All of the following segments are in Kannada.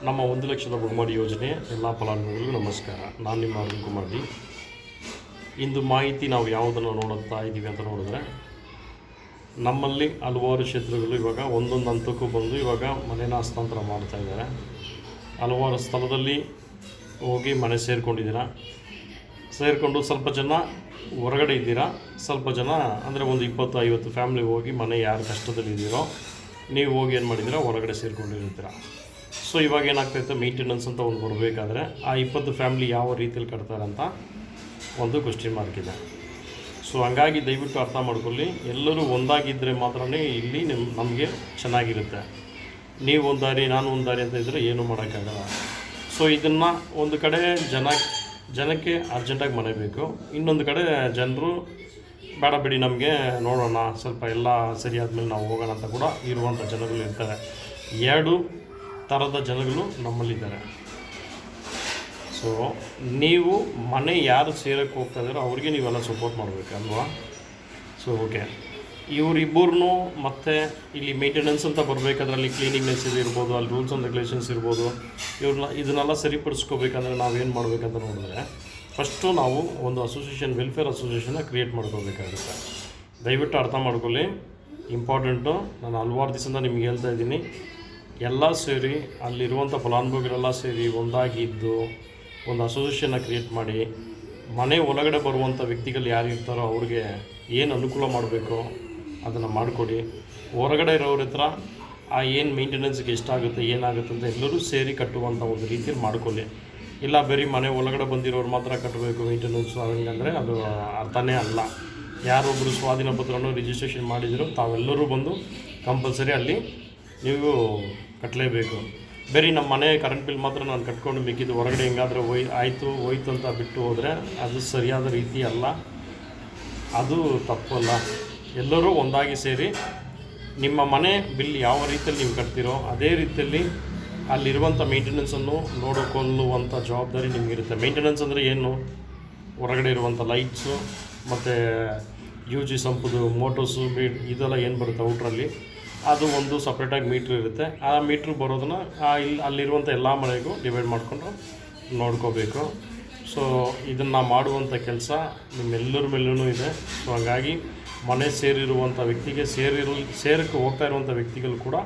ನಮ್ಮ 1,00,000 ಬಹುಮಹಡಿ ಯೋಜನೆ ಎಲ್ಲ ಫಲಾನುಭವಿಗಳಿಗೂ ನಮಸ್ಕಾರ. ನಾನು ನಿಮ್ಮ ಅರುಣ್ ಕುಮಾರ್ ಜಿ. ಇಂದು ಮಾಹಿತಿ ನಾವು ಯಾವುದನ್ನು ನೋಡುತ್ತಾ ಇದ್ದೀವಿ ಅಂತ ನೋಡಿದ್ರೆ, ನಮ್ಮಲ್ಲಿ ಹಲವಾರು ಕ್ಷೇತ್ರಗಳು ಇವಾಗ ಒಂದೊಂದು ಹಂತಕ್ಕೂ ಬಂದು ಇವಾಗ ಮನೆನ ಹಸ್ತಾಂತರ ಮಾಡ್ತಾ ಇದ್ದಾರೆ. ಹಲವಾರು ಸ್ಥಳದಲ್ಲಿ ಹೋಗಿ ಮನೆ ಸೇರಿಕೊಂಡು ಸ್ವಲ್ಪ ಜನ ಹೊರಗಡೆ ಇದ್ದೀರಾ, ಸ್ವಲ್ಪ ಜನ ಅಂದರೆ ಒಂದು 20-50 ಫ್ಯಾಮ್ಲಿ ಹೋಗಿ ಮನೆ ಯಾರು ಕಷ್ಟದಲ್ಲಿದ್ದೀರೋ ನೀವು ಹೋಗಿ ಏನು ಮಾಡಿದ್ದೀರಾ, ಹೊರಗಡೆ ಸೇರಿಕೊಂಡಿರ್ತೀರ. ಸೊ ಇವಾಗ ಏನಾಗ್ತಾಯಿತ್ತು, ಮೇಂಟೆನೆನ್ಸ್ ಅಂತ ಒಂದು ಬರಬೇಕಾದ್ರೆ ಆ 20 ಫ್ಯಾಮ್ಲಿ ಯಾವ ರೀತಿಯಲ್ಲಿ ಕಟ್ತಾರೆ ಅಂತ ಒಂದು ಕ್ವೆಶ್ಚನ್ ಮಾರ್ಕ್ ಇದೆ. ಸೊ ಹಂಗಾಗಿ ದಯವಿಟ್ಟು ಅರ್ಥ ಮಾಡ್ಕೊಳ್ಳಿ, ಎಲ್ಲರೂ ಒಂದಾಗಿದ್ದರೆ ಮಾತ್ರನೇ ಇಲ್ಲಿ ನಮಗೆ ಚೆನ್ನಾಗಿರುತ್ತೆ. ನೀವು ಒಂದು ದಾರಿ ನಾನು ಒಂದು ದಾರಿ ಅಂತ ಇದ್ದರೆ ಏನೂ ಮಾಡೋಕ್ಕಾಗಲ್ಲ. ಸೊ ಇದನ್ನು ಒಂದು ಕಡೆ ಜನಕ್ಕೆ ಅರ್ಜೆಂಟಾಗಿ ಮನೆ ಬೇಕು, ಇನ್ನೊಂದು ಕಡೆ ಜನರು ಬೇಡ ಬಿಡಿ ನಮಗೆ ನೋಡೋಣ ಸ್ವಲ್ಪ ಎಲ್ಲ ಸರಿ ಆದಮೇಲೆ ನಾವು ಹೋಗೋಣ ಅಂತ ಕೂಡ ಇರುವಂಥ ಜನಗಳು ಇರ್ತಾರೆ. ಎರಡು ಥರದ ಜನಗಳು ನಮ್ಮಲ್ಲಿದ್ದಾರೆ. ಸೊ ನೀವು ಮನೆ ಯಾರು ಸೇರಕ್ಕೆ ಹೋಗ್ತಾ ಇದ್ದಾರೋ ಅವ್ರಿಗೆ ನೀವೆಲ್ಲ ಸಪೋರ್ಟ್ ಮಾಡಬೇಕಲ್ವಾ. ಸೊ ಓಕೆ, ಇವರಿಬ್ಬರನ್ನೂ ಮತ್ತು ಇಲ್ಲಿ ಮೇಂಟೆನೆನ್ಸ್ ಅಂತ ಬರಬೇಕಾದ್ರಲ್ಲಿ ಕ್ಲೀನಿಂಗ್ನೆಸ್ ಇರ್ಬೋದು, ಅಲ್ಲಿ ರೂಲ್ಸ್ ಆ್ಯಂಡ್ ರೆಗ್ಯುಲೇಷನ್ಸ್ ಇರ್ಬೋದು, ಇದನ್ನೆಲ್ಲ ಸರಿಪಡಿಸ್ಕೋಬೇಕಂದ್ರೆ ನಾವೇನು ಮಾಡಬೇಕಂತ ನೋಡಿದ್ರೆ, ಫಸ್ಟು ನಾವು ಒಂದು ವೆಲ್ಫೇರ್ ಅಸೋಸಿಯೇಷನ್ನ ಕ್ರಿಯೇಟ್ ಮಾಡ್ಕೋಬೇಕಾಗುತ್ತೆ. ದಯವಿಟ್ಟು ಅರ್ಥ ಮಾಡ್ಕೊಳ್ಳಿ, ಇಂಪಾರ್ಟೆಂಟು. ನಾನು ಹಲವಾರು ದಿವಸದಿಂದ ನಿಮ್ಗೆ ಹೇಳ್ತಾ ಇದ್ದೀನಿ, ಎಲ್ಲ ಸೇರಿ ಅಲ್ಲಿರುವಂಥ ಫಲಾನುಭವಿಗಳೆಲ್ಲ ಸೇರಿ ಒಂದಾಗಿದ್ದು ಒಂದು ಅಸೋಸಿಯೇಷನ್ನ ಕ್ರಿಯೇಟ್ ಮಾಡಿ, ಮನೆ ಒಳಗಡೆ ಬರುವಂಥ ವ್ಯಕ್ತಿಗಳು ಯಾರು ಇರ್ತಾರೋ ಅವ್ರಿಗೆ ಏನು ಅನುಕೂಲ ಮಾಡಬೇಕು ಅದನ್ನು ಮಾಡಿಕೊಡಿ. ಹೊರಗಡೆ ಇರೋರ ಹತ್ರ ಏನು ಮೇಂಟೆನೆನ್ಸ್ಗೆ ಎಷ್ಟಾಗುತ್ತೆ ಏನಾಗುತ್ತೆ ಅಂತ ಎಲ್ಲರೂ ಸೇರಿ ಕಟ್ಟುವಂಥ ಒಂದು ರೀತಿಯಲ್ಲಿ ಮಾಡ್ಕೊಳ್ಳಿ. ಇಲ್ಲ ಬರೀ ಮನೆ ಒಳಗಡೆ ಬಂದಿರೋರು ಮಾತ್ರ ಕಟ್ಟಬೇಕು ಮೇಂಟೆನೆನ್ಸು ಹಂಗಂದರೆ ಅದು ಅರ್ಥನೇ ಅಲ್ಲ. ಯಾರೊಬ್ಬರು ಸ್ವಾಧೀನ ಪತ್ರವನ್ನು ರಿಜಿಸ್ಟ್ರೇಷನ್ ಮಾಡಿದ್ರು ತಾವೆಲ್ಲರೂ ಬಂದು ಕಂಪಲ್ಸರಿ ಅಲ್ಲಿ ನೀವು ಕಟ್ಟಲೇಬೇಕು. ಬರೀ ನಮ್ಮ ಮನೆ ಕರೆಂಟ್ ಬಿಲ್ ಮಾತ್ರ ನಾನು ಕಟ್ಕೊಂಡು ಮಿಕ್ಕಿದ್ದು ಹೊರಗಡೆ ಹೆಂಗಾದರೂ ಹೋಯ್ತು ಅಂತ ಬಿಟ್ಟು ಹೋದರೆ ಅದು ಸರಿಯಾದ ರೀತಿ ಅಲ್ಲ, ಅದು ತಪ್ಪಲ್ಲ. ಎಲ್ಲರೂ ಒಂದಾಗಿ ಸೇರಿ ನಿಮ್ಮ ಮನೆ ಬಿಲ್ ಯಾವ ರೀತಿಯಲ್ಲಿ ನೀವು ಕಟ್ತೀರೋ ಅದೇ ರೀತಿಯಲ್ಲಿ ಅಲ್ಲಿರುವಂಥ ಮೇಂಟೆನೆನ್ಸನ್ನು ನೋಡಿಕೊಳ್ಳುವಂಥ ಜವಾಬ್ದಾರಿ ನಿಮಗಿರುತ್ತೆ. ಮೇಂಟೆನೆನ್ಸ್ ಅಂದರೆ ಏನು, ಹೊರಗಡೆ ಇರುವಂಥ ಲೈಟ್ಸು ಮತ್ತು UG ಸಂಪುದು ಮೋಟರ್ಸು ಇದೆಲ್ಲ ಏನು ಬರುತ್ತೆ ಔಟ್ರಲ್ಲಿ, ಅದು ಒಂದು ಸಪ್ರೇಟಾಗಿ ಮೀಟ್ರ್ ಇರುತ್ತೆ. ಆ ಮೀಟ್ರ್ ಬರೋದನ್ನು ಅಲ್ಲಿರುವಂಥ ಎಲ್ಲ ಮನೆಗೂ ಡಿವೈಡ್ ಮಾಡಿಕೊಂಡು ನೋಡ್ಕೋಬೇಕು. ಸೊ ಇದನ್ನು ಮಾಡುವಂಥ ಕೆಲಸ ನಿಮ್ಮೆಲ್ಲರ ಮೇಲೂ ಇದೆ. ಸೊ ಹಾಗಾಗಿ ಮನೆ ಸೇರಿರುವಂಥ ವ್ಯಕ್ತಿಗೆ ಸೇರಕ್ಕೆ ಹೋಗ್ತಾ ಇರುವಂಥ ವ್ಯಕ್ತಿಗಳು ಕೂಡ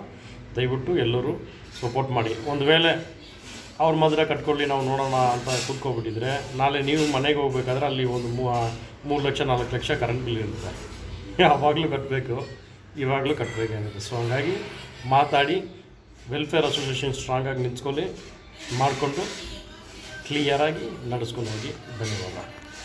ದಯವಿಟ್ಟು ಎಲ್ಲರೂ ಸಪೋರ್ಟ್ ಮಾಡಿ. ಒಂದು ವೇಳೆ ಅವ್ರ ಮಾತ್ರ ಕಟ್ಕೊಳ್ಳಿ ನಾವು ನೋಡೋಣ ಅಂತ ಕೂತ್ಕೊಬಿಟ್ಟಿದ್ರೆ, ನಾಳೆ ನೀವು ಮನೆಗೆ ಹೋಗ್ಬೇಕಾದ್ರೆ ಅಲ್ಲಿ ಒಂದು 3 ಲಕ್ಷ 4 ಲಕ್ಷ ಕರೆಂಟ್ ಬಿಲ್ ಇರುತ್ತೆ. ಯಾವಾಗಲೂ ಕಟ್ಟಬೇಕು, ಇವಾಗಲೂ ಕಟ್ಟಬೇಕಾಗುತ್ತೆ. ಸೊ ಹಂಗಾಗಿ ಮಾತಾಡಿ ವೆಲ್ಫೇರ್ ಅಸೋಸಿಯೇಷನ್ ಸ್ಟ್ರಾಂಗಾಗಿ ನಿಂತ್ಕೊಳ್ಳಿ, ಮಾಡಿಕೊಂಡು ಕ್ಲಿಯರಾಗಿ ನಡೆಸ್ಕೊಂಡು ಹೋಗಿ. ಧನ್ಯವಾದ.